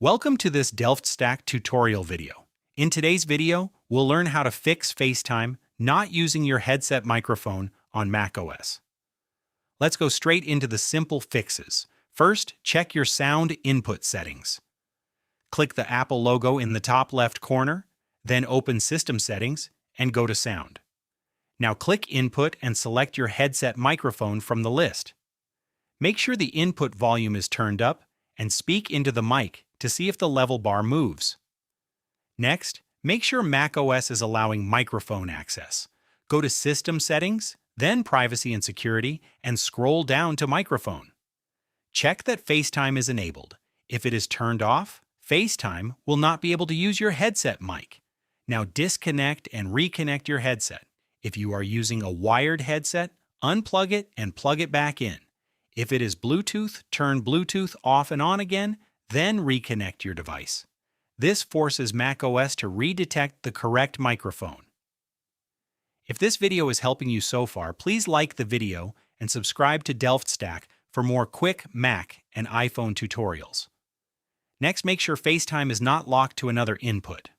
Welcome to this DelftStack tutorial video. In today's video, we'll learn how to fix FaceTime not using your headset microphone on macOS. Let's go straight into the simple fixes. First, check your sound input settings. Click the Apple logo in the top left corner, then open System Settings and go to Sound. Now click Input and select your headset microphone from the list. Make sure the input volume is turned up and speak into the mic to see if the level bar moves. Next, make sure macOS is allowing microphone access. Go to System Settings, then Privacy and Security, and scroll down to Microphone. Check that FaceTime is enabled. If it is turned off, FaceTime will not be able to use your headset mic. Now disconnect and reconnect your headset. If you are using a wired headset, unplug it and plug it back in. If it is Bluetooth, turn Bluetooth off and on again, then reconnect your device. This forces macOS to redetect the correct microphone. If this video is helping you so far, please like the video and subscribe to DelftStack for more quick Mac and iPhone tutorials. Next, make sure FaceTime is not locked to another input.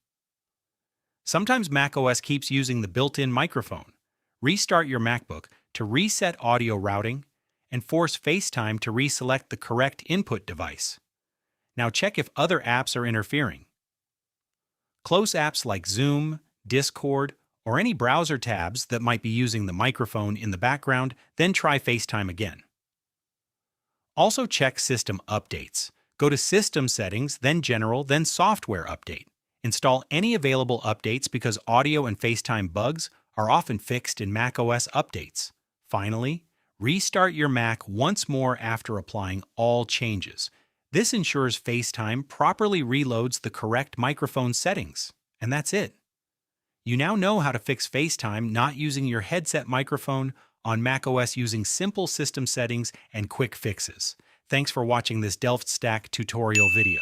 Sometimes macOS keeps using the built-in microphone. Restart your MacBook to reset audio routing and force FaceTime to reselect the correct input device. Now check if other apps are interfering. Close apps like Zoom, Discord, or any browser tabs that might be using the microphone in the background, then try FaceTime again. Also check System Updates. Go to System Settings, then General, then Software Update. Install any available updates because audio and FaceTime bugs are often fixed in macOS updates. Finally, restart your Mac once more after applying all changes. This ensures FaceTime properly reloads the correct microphone settings. And that's it. You now know how to fix FaceTime not using your headset microphone on macOS using simple system settings and quick fixes. Thanks for watching this DelftStack tutorial video.